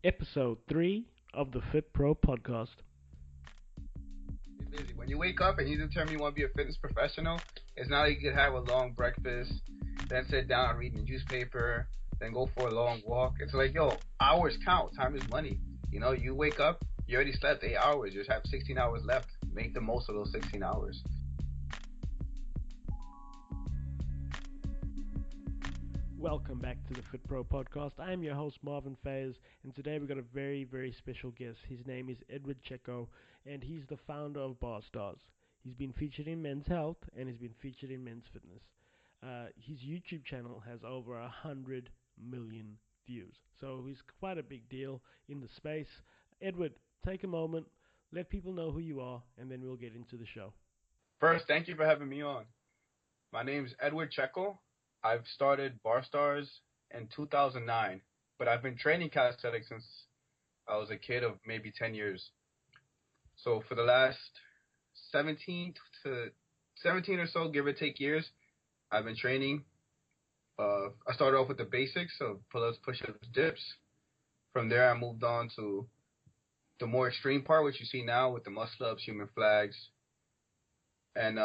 Episode 3 of the Fit Pro podcast. You're busy. When you wake up and you determine you want to be a fitness professional, it's not like you could have a long breakfast, then sit down reading the newspaper, then go for a long walk. It's like, yo, hours count. Time is money. You know, you wake up, you already slept 8 hours. You just have 16 hours left. Make the most of those 16 hours. Welcome back to the Fit Pro podcast. I am your host Marvin Faze, and today we've got a very, very special guest. His name is Eduard Checo, and he's the founder of Barstarzz. He's been featured in Men's Health, and he's been featured in Men's Fitness. His YouTube channel has over 100 million views, so he's quite a big deal in the space. Eduard, take a moment, let people know who you are, and then we'll get into the show. First, thank you for having me on. My name is Eduard Checo. I've started Barstarzz in 2009, but I've been training calisthenics since I was a kid of maybe 10 years. So for the last 17 or so, give or take years, I've been training. I started off with the basics of pull-ups, push-ups, dips. From there, I moved on to the more extreme part, which you see now with the muscle-ups, human flags. And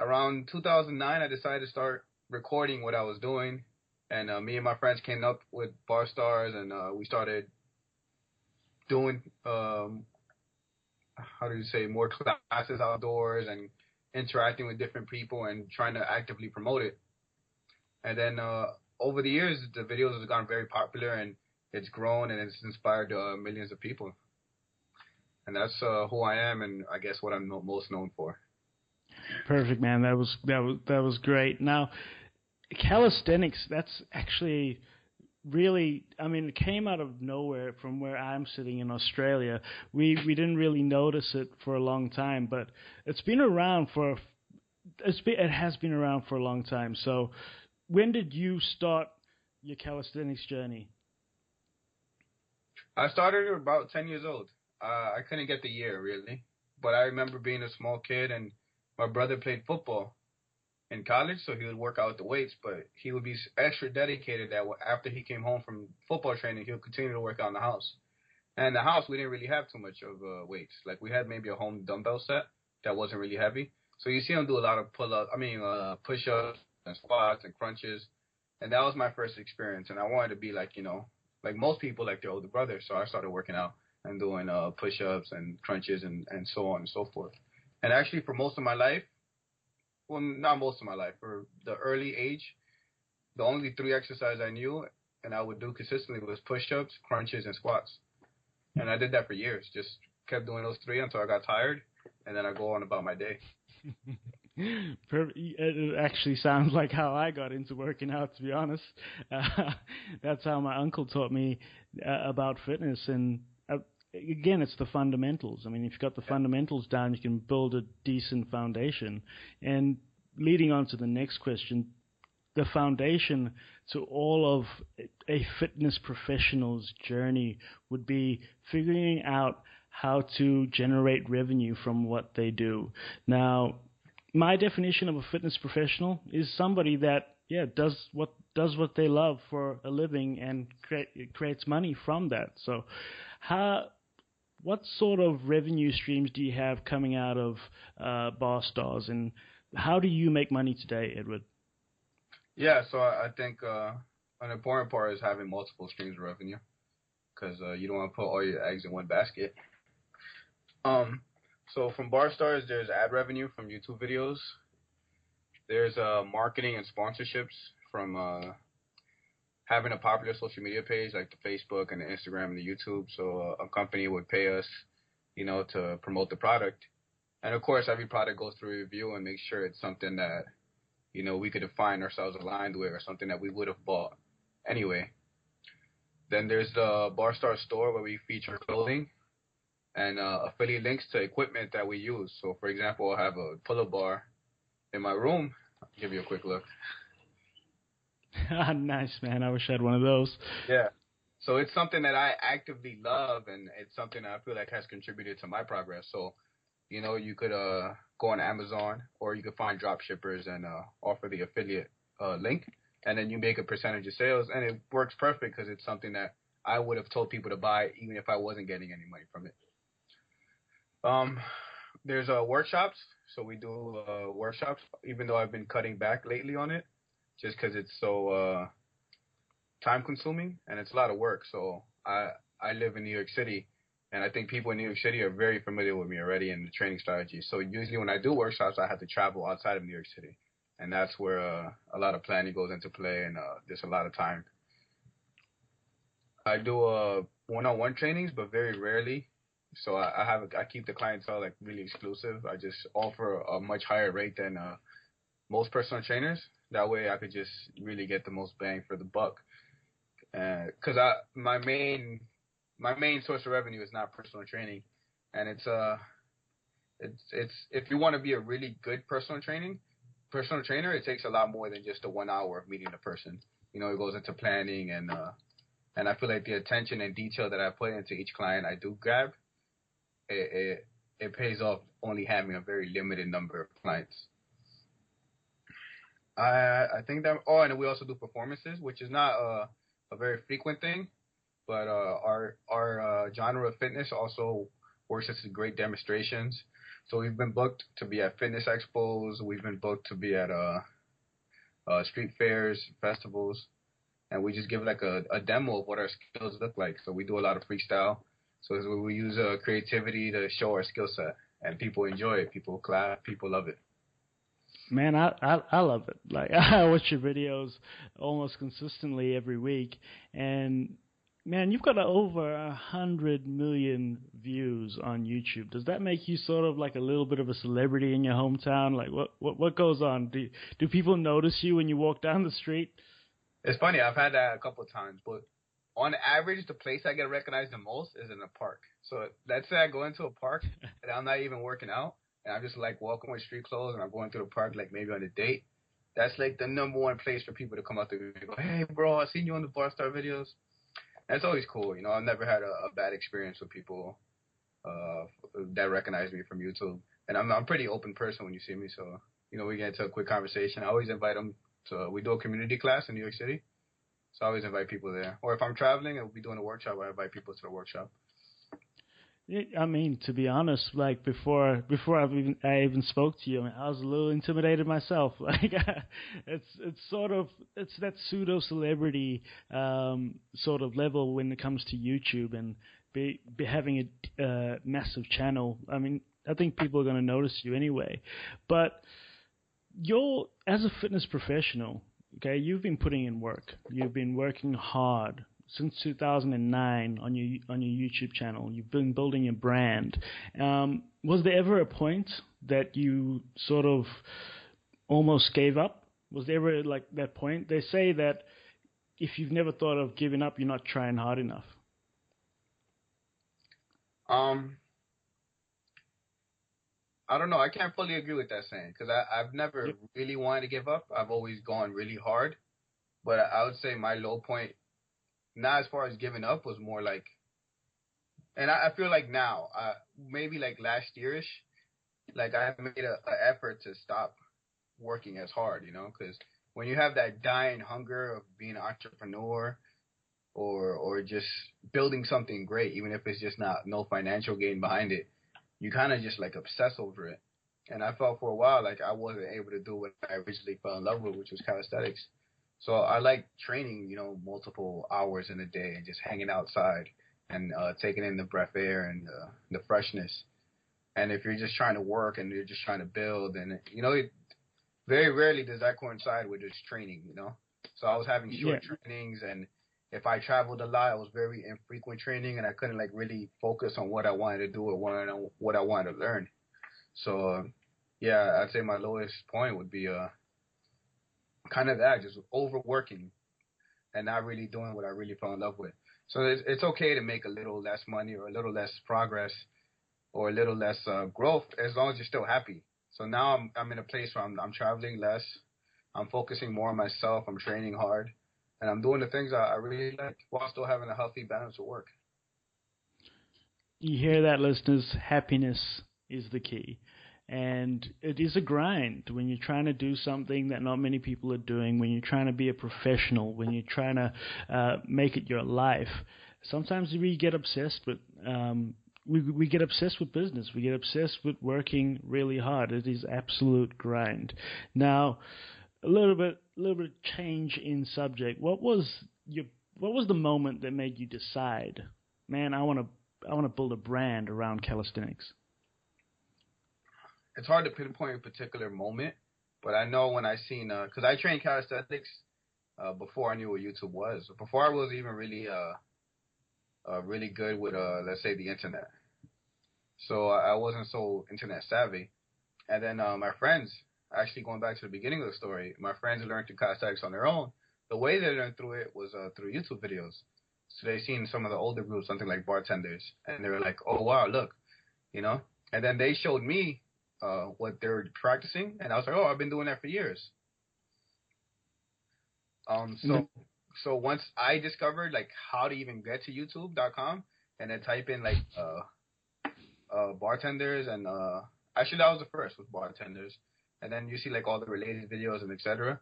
around 2009, I decided to start recording what I was doing, and me and my friends came up with Barstarzz, and we started doing more classes outdoors and interacting with different people and trying to actively promote it. And then over the years, the videos have gotten very popular, and it's grown, and it's inspired millions of people. And that's who I am, and I guess what I'm most known for. Perfect, man. That was great. Now, calisthenics, that's actually really, I mean, it came out of nowhere from where I'm sitting in Australia. We didn't really notice it for a long time, but it has been around for a long time. So when did you start your calisthenics journey? I started at about 10 years old. I couldn't get the year, really. But I remember being a small kid, and my brother played football in college, so he would work out the weights, but he would be extra dedicated that after he came home from football training, he would continue to work out in the house. And in the house, we didn't really have too much of weights. Like, we had maybe a home dumbbell set that wasn't really heavy. So you see him do a lot of push-ups and squats and crunches. And that was my first experience. And I wanted to be like most people, like their older brother. So I started working out and doing push-ups and crunches and so on and so forth. And actually, for most of my life, well, not most of my life, for the early age, the only 3 exercises I knew and I would do consistently was push-ups, crunches, and squats. And I did that for years. Just kept doing those 3 until I got tired, and then I go on about my day. It actually sounds like how I got into working out, to be honest. That's how my uncle taught me about fitness. And again, it's the fundamentals. I mean, if you've got the fundamentals down, you can build a decent foundation. And leading on to the next question, the foundation to all of a fitness professional's journey would be figuring out how to generate revenue from what they do. Now, my definition of a fitness professional is somebody that does what they love for a living and creates money from that. So what sort of revenue streams do you have coming out of Barstarzz, and how do you make money today, Eduard? Yeah, so I think an important part is having multiple streams of revenue, because you don't want to put all your eggs in one basket. So from Barstarzz, there's ad revenue from YouTube videos. There's marketing and sponsorships from having a popular social media page like the Facebook and the Instagram and the YouTube. So a company would pay us, to promote the product. And of course, every product goes through a review and make sure it's something that, we could find ourselves aligned with, or something that we would have bought anyway. Then there's the Barstarzz store, where we feature clothing and affiliate links to equipment that we use. So for example, I'll have a pull-up bar in my room. I'll give you a quick look. Nice, man. I wish I had one of those. Yeah. So it's something that I actively love, and it's something that I feel like has contributed to my progress. So, you could go on Amazon, or you could find drop shippers and offer the affiliate link, and then you make a percentage of sales, and it works perfect because it's something that I would have told people to buy even if I wasn't getting any money from it. There's workshops. So we do workshops, even though I've been cutting back lately on it, just because it's so time consuming and it's a lot of work. So I live in New York City, and I think people in New York City are very familiar with me already in the training strategy. So usually when I do workshops, I have to travel outside of New York City, and that's where a lot of planning goes into play, and there's a lot of time. I do one-on-one trainings, but very rarely. So I keep the clientele like really exclusive. I just offer a much higher rate than most personal trainers. That way I could just really get the most bang for the buck. Because my main source of revenue is not personal training, and it's if you want to be a really good personal trainer, it takes a lot more than just a 1 hour of meeting a person. You know, it goes into planning, and I feel like the attention and detail that I put into each client I do grab, it pays off only having a very limited number of clients. I think that. Oh, and we also do performances, which is not a very frequent thing, but our genre of fitness also works as great demonstrations. So we've been booked to be at fitness expos. We've been booked to be at street fairs, festivals, and we just give like a demo of what our skills look like. So we do a lot of freestyle. So we use creativity to show our skill set, and people enjoy it. People clap. People love it. Man, I love it. Like, I watch your videos almost consistently every week, and man, you've got over 100 million views on YouTube. Does that make you sort of like a little bit of a celebrity in your hometown? Like, what goes on? Do people notice you when you walk down the street? It's funny. I've had that a couple of times, but on average, the place I get recognized the most is in a park. So let's say I go into a park and I'm not even working out, and I'm just like walking with street clothes, and I'm going through the park like maybe on a date. That's like the number one place for people to come up to me and go, "Hey, bro, I seen you on the Barstarzz videos." And it's always cool. You know, I've never had a bad experience with people that recognize me from YouTube. And I'm a pretty open person when you see me. So, you know, we get into a quick conversation. I always invite them to, we do a community class in New York City. So I always invite people there. Or if I'm traveling and we'll be doing a workshop, I invite people to the workshop. I mean, to be honest, like before I even spoke to you, I mean, I was a little intimidated myself. Like, it's that pseudo celebrity sort of level when it comes to YouTube and be having a massive channel. I mean, I think people are going to notice you anyway. But you're, as a fitness professional, okay, you've been putting in work. You've been working hard since 2009 on your YouTube channel. You've been building your brand. Was there ever a point that you sort of almost gave up? Was there ever like that point? They say that if you've never thought of giving up, you're not trying hard enough. I don't know. I can't fully agree with that saying, because I've never really wanted to give up. I've always gone really hard. But I would say my low point, not as far as giving up, was more like, and I feel like now, maybe like last yearish, like I made an effort to stop working as hard, you know, because when you have that dying hunger of being an entrepreneur or just building something great, even if it's just no financial gain behind it, you kind of just like obsess over it. And I felt for a while like I wasn't able to do what I originally fell in love with, which was calisthenics. So I like training, you know, multiple hours in a day and just hanging outside and taking in the breath air and the freshness. And if you're just trying to work and you're just trying to build, and, you know, very rarely does that coincide with just training, you know. So I was having short trainings, and if I traveled a lot, it was very infrequent training, and I couldn't like really focus on what I wanted to do or what I wanted to learn. So, yeah, I'd say my lowest point would be kind of that, just overworking and not really doing what I really fell in love with. So it's okay to make a little less money or a little less progress or a little less growth as long as you're still happy. So now I'm in a place where I'm traveling less, I'm focusing more on myself, I'm training hard, and I'm doing the things I really like while still having a healthy balance of work. You hear that, listeners? Happiness is the key. And it is a grind when you're trying to do something that not many people are doing, when you're trying to be a professional, when you're trying to make it your life. sometimes we get obsessed with we get obsessed with business. We get obsessed with working really hard. It is absolute grind. Now, a little bit change in subject. What was the moment that made you decide, man, I want to build a brand around calisthenics? It's hard to pinpoint a particular moment, but I know when I seen, because I trained calisthenics before I knew what YouTube was. Before I was even really really good with, let's say, the internet. So I wasn't so internet savvy. And then my friends, actually going back to the beginning of the story, my friends learned to calisthenics on their own. The way they learned through it was through YouTube videos. So they seen some of the older groups, something like Bartenders, and they were like, oh, wow, look, you know. And then they showed me what they were practicing, and I was like, oh, I've been doing that for years. So once I discovered like how to even get to YouTube.com and then type in like bartenders and actually that was the first with bartenders, and then you see like all the related videos and etc.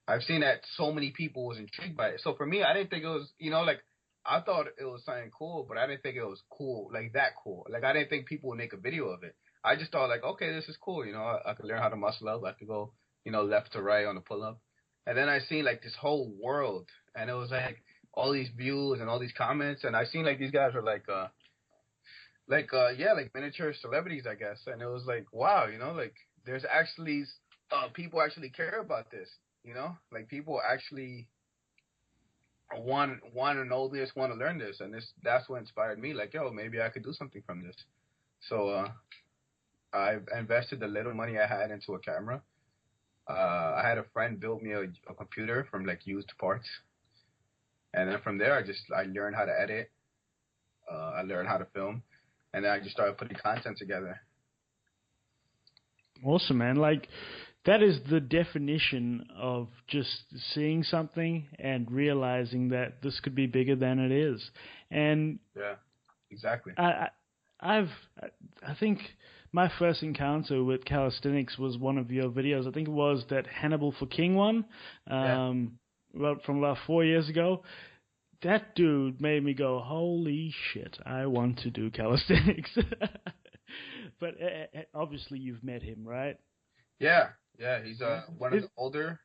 I've seen that so many people was intrigued by it. So for me, I didn't think it was, you know, like I thought it was something cool, but I didn't think it was cool, like that cool. Like I didn't think people would make a video of it. I just thought like, okay, this is cool. You know, I could learn how to muscle up. I could go, you know, left to right on the pull up. And then I seen like this whole world, and it was like all these views and all these comments, and I seen like these guys were like miniature celebrities, I guess. And it was like, wow, you know, like there's actually people actually care about this, you know, like people actually want to know this, want to learn this, and that's what inspired me. Like, yo, maybe I could do something from this. So I invested the little money I had into a camera. I had a friend build me a computer from like used parts, and then from there I learned how to edit. I learned how to film, and then I just started putting content together. Awesome, man! Like that is the definition of just seeing something and realizing that this could be bigger than it is. And yeah, exactly. I think my first encounter with calisthenics was one of your videos. I think it was that Hannibal for King one, from about 4 years ago. That dude made me go, holy shit, I want to do calisthenics. But obviously you've met him, right? Yeah, he's one of the older.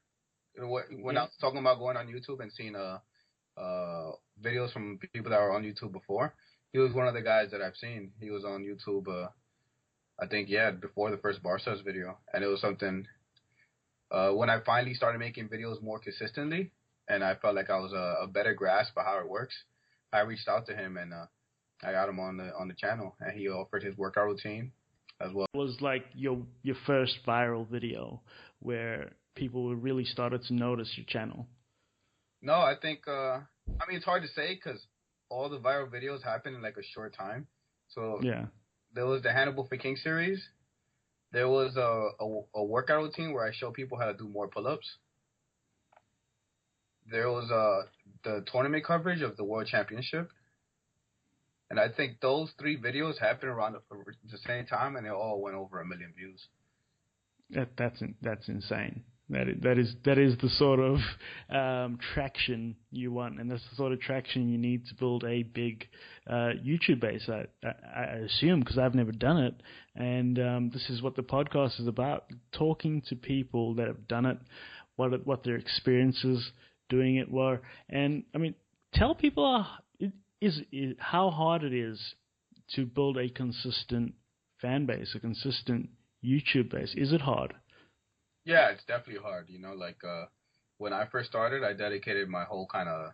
When I was talking about going on YouTube and seeing videos from people that were on YouTube before, he was one of the guys that I've seen. He was on YouTube, I think, before the first Barstarzz video. And it was something, when I finally started making videos more consistently, and I felt like I was a better grasp of how it works, I reached out to him, and I got him on the channel, and he offered his workout routine as well. It was like your first viral video where people really started to notice your channel. No, I think, it's hard to say because all the viral videos happened in like a short time. So yeah, there was the Hannibal for King series. There was a workout routine where I show people how to do more pull-ups. There was the tournament coverage of the World Championship. And I think those 3 videos happened around the same time, and they all went over 1 million views. That's insane. That is the sort of traction you want, and that's the sort of traction you need to build a big YouTube base. I assume, because I've never done it, and this is what the podcast is about: talking to people that have done it, what their experiences doing it were, and I mean, tell people how hard it is to build a consistent fan base, a consistent YouTube base. Is it hard? Yeah, it's definitely hard. You know, like when I first started, I dedicated my whole kind of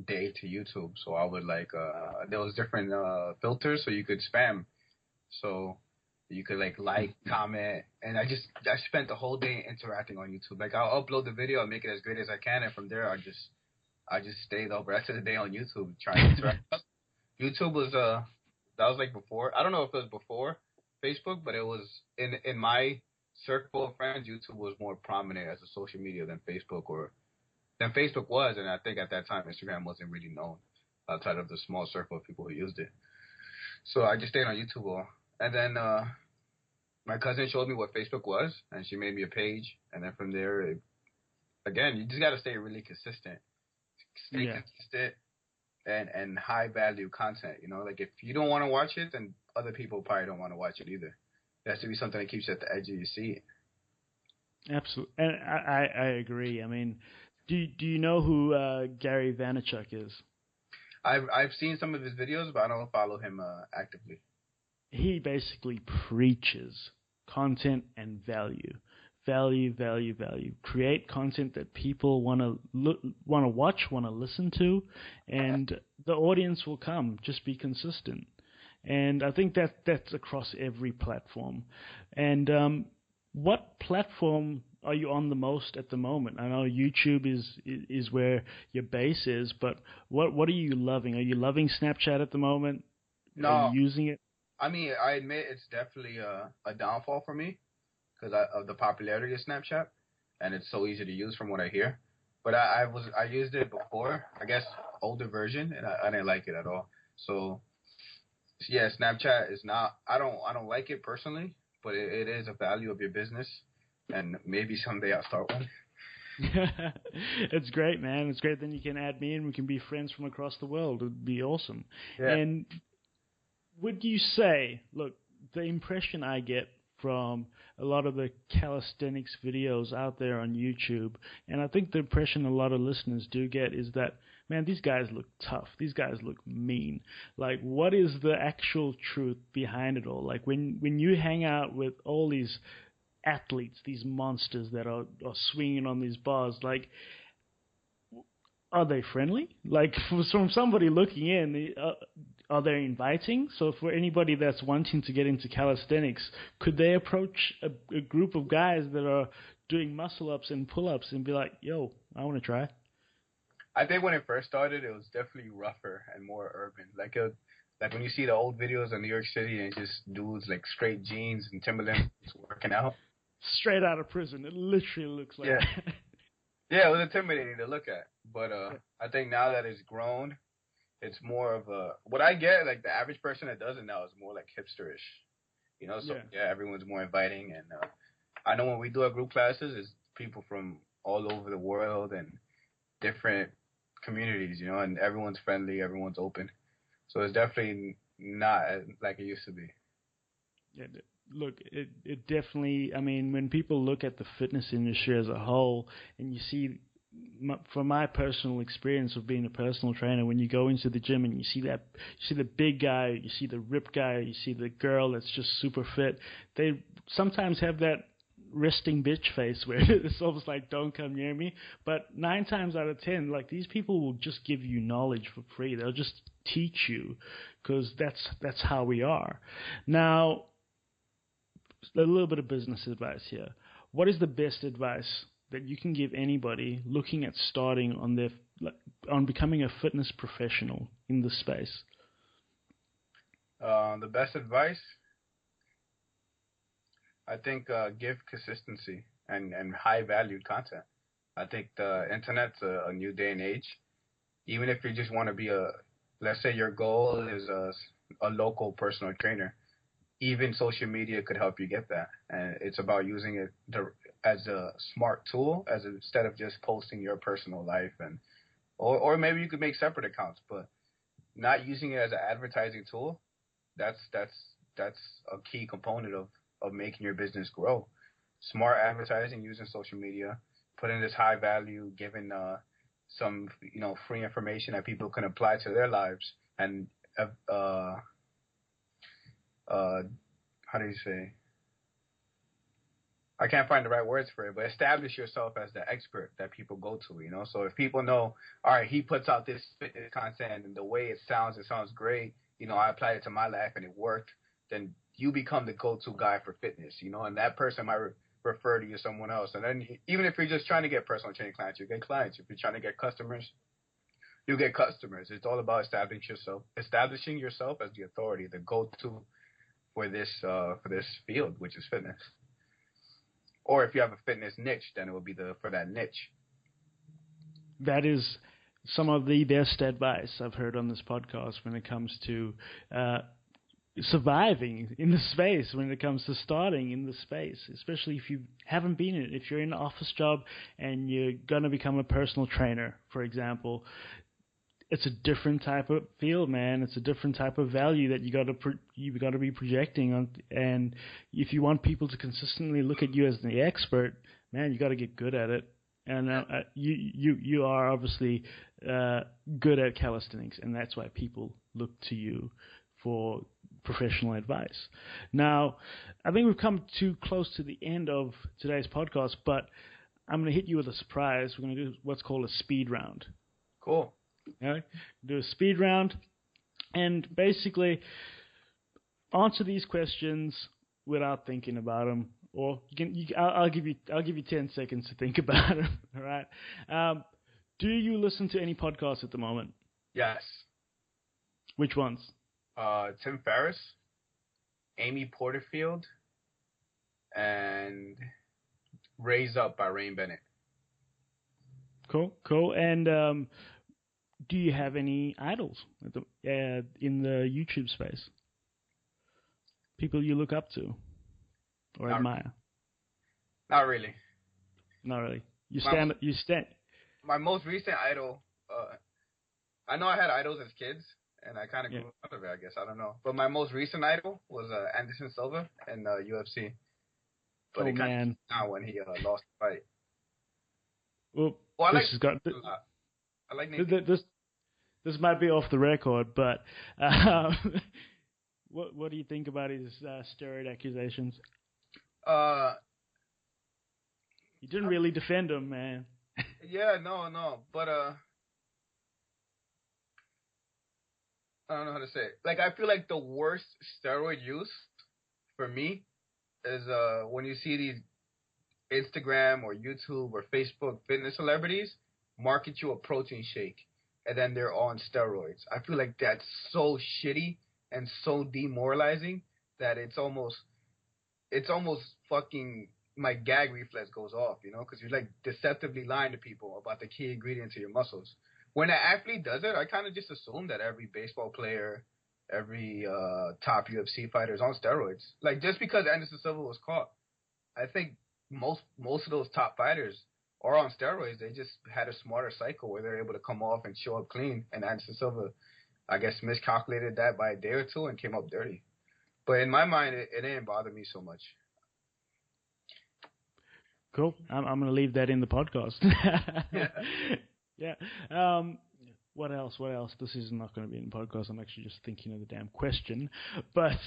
day to YouTube. So I would there was different filters so you could spam. So you could like, comment, and I spent the whole day interacting on YouTube. Like I'll upload the video, I'll make it as great as I can, and from there I just stay the rest of the day on YouTube trying to interact. YouTube was that was like before. I don't know if it was before Facebook, but it was in my circle of friends. YouTube was more prominent as a social media than Facebook was, and I think at that time Instagram wasn't really known outside of the small circle of people who used it. So I just stayed on YouTube, and then my cousin showed me what Facebook was, and she made me a page, and then from there, again, you just got to stay really consistent. Stay consistent. and high value content. You know, like if you don't want to watch it, then other people probably don't want to watch it either. It has to be something that keeps you at the edge of your seat. Absolutely, and I agree. I mean, do you know who Gary Vaynerchuk is? I've seen some of his videos, but I don't follow him actively. He basically preaches content and value. Value, value, value. Create content that people want to watch, want to listen to, and the audience will come. Just be consistent. And I think that's across every platform. And what platform are you on the most at the moment? I know YouTube is where your base is, but what are you loving? Are you loving Snapchat at the moment? No. Are you using it? I mean, I admit it's definitely a downfall for me because of the popularity of Snapchat, and it's so easy to use from what I hear. But I used it before, I guess older version, and I didn't like it at all. So yeah, Snapchat is not. I don't like it personally, but it is a value of your business, and maybe someday I'll start one. It's great, man. It's great. Then you can add me in. We can be friends from across the world. It'd be awesome. Yeah. And would you say, look, the impression I get from a lot of the calisthenics videos out there on YouTube, and I think the impression a lot of listeners do get is that, man, these guys look tough. These guys look mean. Like, what is the actual truth behind it all? Like, when you hang out with all these athletes, these monsters that are swinging on these bars, like, are they friendly? Like, from somebody looking in, are they inviting? So for anybody that's wanting to get into calisthenics, could they approach a group of guys that are doing muscle-ups and pull-ups and be like, yo, I want to try? I think when it first started, it was definitely rougher and more urban. Like when you see the old videos in New York City and just dudes like straight jeans and Timberlands working out. Straight out of prison. It literally looks like that. Yeah, it was intimidating to look at. But I think now that it's grown, it's more of a... What I get, like the average person that does it now is more like hipsterish. You know, so yeah everyone's more inviting. And I know when we do our group classes, it's people from all over the world and different communities, you know, and everyone's friendly, everyone's open. So it's definitely not like it used to be. Yeah, look, it definitely, I mean, when people look at the fitness industry as a whole, and you see, from my personal experience of being a personal trainer, when you go into the gym and you see the big guy, you see the ripped guy, you see the girl that's just super fit, they sometimes have that resting bitch face where it's almost like, don't come near me. But 9 times out of 10, like, these people will just give you knowledge for free. They'll just teach you, because that's how we are. Now, a little bit of business advice here. What is the best advice that you can give anybody looking at starting on becoming a fitness professional in this space? The best advice, I think, give consistency and high valued content. I think the internet's a new day and age. Even if you just want to be let's say your goal is a local personal trainer, even social media could help you get that. And it's about using it as a smart tool, instead of just posting your personal life, or maybe you could make separate accounts, but not using it as an advertising tool. That's a key component of making your business grow. Smart advertising using social media, putting this high value, giving some free information that people can apply to their lives, and how do you say? I can't find the right words for it, but establish yourself as the expert that people go to, you know? So if people know, all right, he puts out this fitness content and the way it sounds great, you know, I applied it to my life and it worked, then you become the go-to guy for fitness, you know, and that person might refer to you to someone else. And then even if you're just trying to get personal training clients, you get clients. If you're trying to get customers, you get customers. It's all about establishing yourself as the authority, the go-to for this field, which is fitness. Or if you have a fitness niche, then it will be for that niche. That is some of the best advice I've heard on this podcast when it comes to surviving in the space, when it comes to starting in the space, especially if you haven't been in it. If you're in an office job and you're going to become a personal trainer, for example, it's a different type of field, man. It's a different type of value that you got to be projecting on. And if you want people to consistently look at you as the expert, man, you got to get good at it. And you are obviously good at calisthenics, and that's why people look to you for professional advice. Now, I think we've come too close to the end of today's podcast, but I'm going to hit you with a surprise. We're going to do what's called a speed round. Cool. Okay? Do a speed round, and basically answer these questions without thinking about them. Or I'll give you 10 seconds to think about them. All right. Do you listen to any podcasts at the moment? Yes. Which ones? Tim Ferriss, Amy Porterfield, and Raise Up by Rain Bennett. Cool. And do you have any idols in the YouTube space? People you look up to or admire? Not really. Not really. You stand. My most recent idol. I know I had idols as kids, and I kind of grew out of it. I guess I don't know. But my most recent idol was Anderson Silva in UFC. But it kind of now when he lost the fight. Well, I this has got. I like this might be off the record, but what do you think about his steroid accusations? You didn't really defend him, man. Yeah, no, but I don't know how to say it. Like, I feel like the worst steroid use for me is when you see these Instagram or YouTube or Facebook fitness celebrities market you a protein shake and then they're on steroids. I feel like that's so shitty and so demoralizing that it's almost fucking my gag reflex goes off, you know, because you're like deceptively lying to people about the key ingredient to your muscles. When an athlete does it, I kind of just assume that every baseball player, every top UFC fighter is on steroids. Like, just because Anderson Silva was caught, I think most of those top fighters are on steroids. They just had a smarter cycle where they're able to come off and show up clean. And Anderson Silva, I guess, miscalculated that by a day or two and came up dirty. But in my mind, it didn't bother me so much. Cool. I'm going to leave that in the podcast. Yeah. What else? This is not going to be in the podcast. I'm actually just thinking of the damn question. But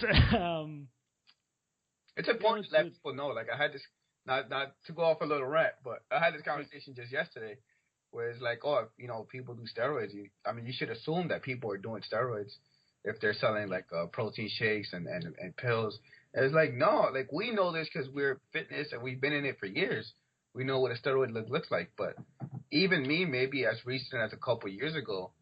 it's important to let people know. Like, I had this, not to go off a little rant, but I had this conversation just yesterday where it's like, oh, you know, people do steroids. You should assume that people are doing steroids if they're selling like protein shakes and pills. And it's like, no, like, we know this because we're fitness and we've been in it for years. We know what a steroid looks like. But even me, maybe as recent as a couple years ago,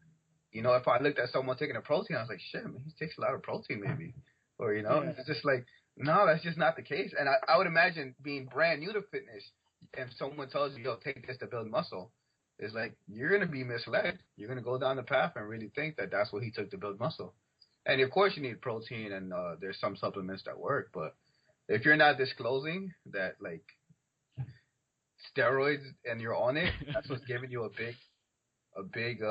you know, if I looked at someone taking a protein, I was like, shit, man, he takes a lot of protein maybe. Or, you know, It's just like, no, that's just not the case. And I would imagine being brand new to fitness, if someone tells you, yo, take this to build muscle, it's like, you're going to be misled. You're going to go down the path and really think that that's what he took to build muscle. And, of course, you need protein and there's some supplements that work. But if you're not disclosing that, like, steroids and you're on it, that's what's giving you a big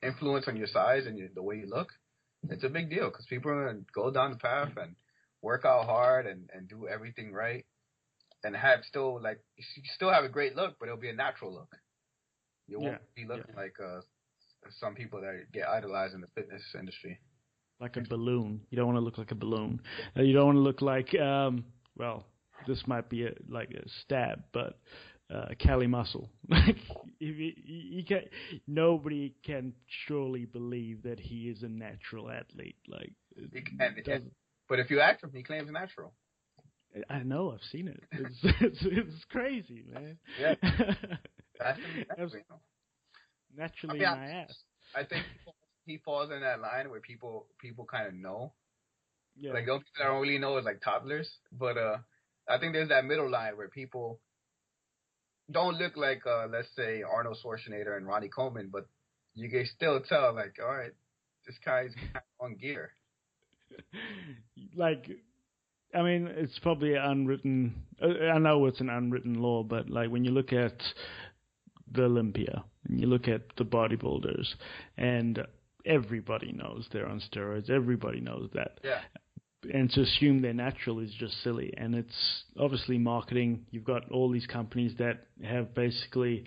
influence on your size and the way you look, it's a big deal because people are going to go down the path and work out hard and do everything right and still have a great look, but it'll be a natural look. You won't be looking like some people that get idolized in the fitness industry. Like a balloon. You don't want to look like a balloon. You don't want to look like, well, this might be a stab, but Cali muscle. Like, nobody can surely believe that he is a natural athlete. Like, but if you ask him, he claims natural. I know, I've seen it. It's crazy, man. Yeah. Naturally, my ass. I think he falls in that line where people kind of know. Yeah. Like, the only people that don't really know is like toddlers. But I think there's that middle line where people don't look like, let's say, Arnold Schwarzenegger and Ronnie Coleman, but you can still tell, like, all right, this guy's on gear. Like, I mean, it's probably unwritten. I know it's an unwritten law, but like when you look at the Olympia, and you look at the bodybuilders, and everybody knows they're on steroids. Everybody knows that. Yeah. And to assume they're natural is just silly. And it's obviously marketing. You've got all these companies that have basically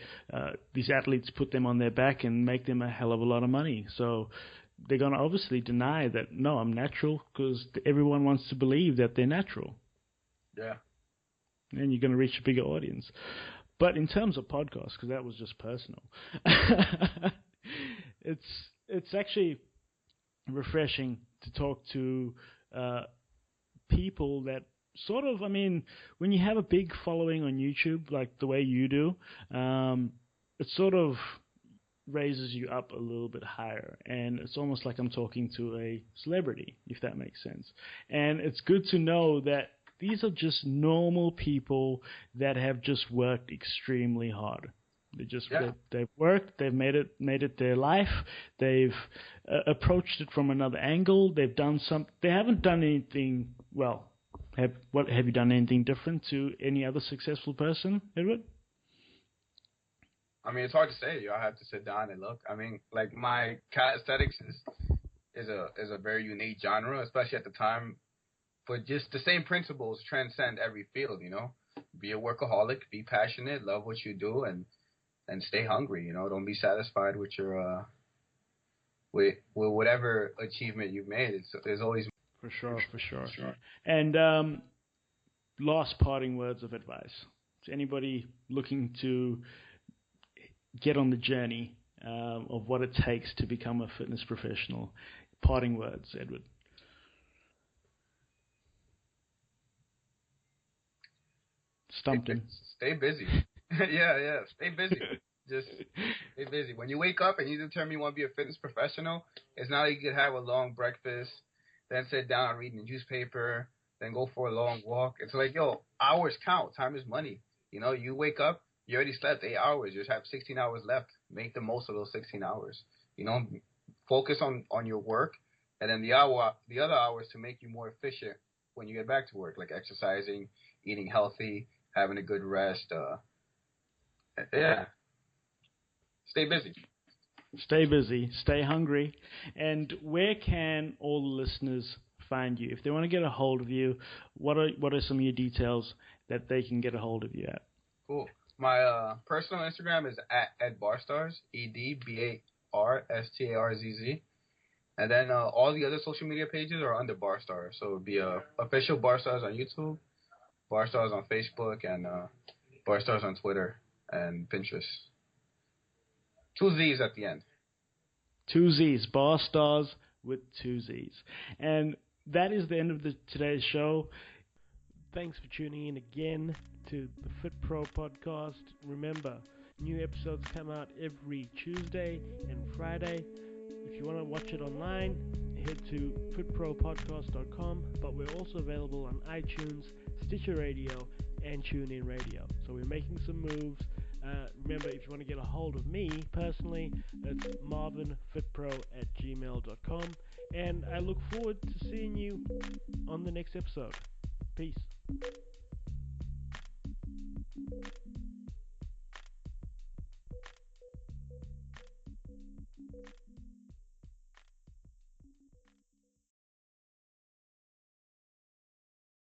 these athletes put them on their back and make them a hell of a lot of money. So they're going to obviously deny that, no, I'm natural, because everyone wants to believe that they're natural. Yeah. And you're going to reach a bigger audience. But in terms of podcasts, because that was just personal, it's actually refreshing to talk to people that sort of, I mean, when you have a big following on YouTube, like the way you do, it sort of raises you up a little bit higher, and it's almost like I'm talking to a celebrity, if that makes sense. And it's good to know that these are just normal people that have just worked extremely hard. They've worked, they've made it their life, they've approached it from another angle, they haven't done anything, well, have you done anything different to any other successful person, Edward? I mean, it's hard to say. I have to sit down and look. I mean, like, my calisthenics is a very unique genre, especially at the time. But just the same principles transcend every field, you know? Be a workaholic, be passionate, love what you do, and stay hungry, you know? Don't be satisfied with your with whatever achievement you've made. There's always for sure. And last parting words of advice to anybody looking to get on the journey of what it takes to become a fitness professional. Parting words, Edward. Stumped him. Stay busy. yeah. Stay busy. Just stay busy. When you wake up and you determine you want to be a fitness professional, it's not like you could have a long breakfast, then sit down and read the newspaper, then go for a long walk. It's like, yo, hours count. Time is money. You know, you wake up, you already slept 8 hours. You just have 16 hours left. Make the most of those 16 hours. You know, focus on your work, and then the other hours to make you more efficient when you get back to work, like exercising, eating healthy, having a good rest. Stay busy. Stay busy. Stay hungry. And where can all the listeners find you? If they want to get a hold of you, what are some of your details that they can get a hold of you at? Cool. My personal Instagram is at Barstarzz, EDBARSTARZZ. And then all the other social media pages are under Barstarzz. So it would be official Barstarzz on YouTube, Barstarzz on Facebook, and Barstarzz on Twitter and Pinterest. 2 Z's at the end. 2 Z's. Barstarzz with 2 Z's. And that is the end of today's show. Thanks for tuning in again to the Fit Pro podcast. Remember, new episodes come out every Tuesday and Friday. If you want to watch it online, head to fitpropodcast.com. But we're also available on iTunes, Stitcher Radio, and TuneIn Radio. So we're making some moves. Remember, if you want to get a hold of me personally, it's marvinfitpro@gmail.com. And I look forward to seeing you on the next episode. Peace.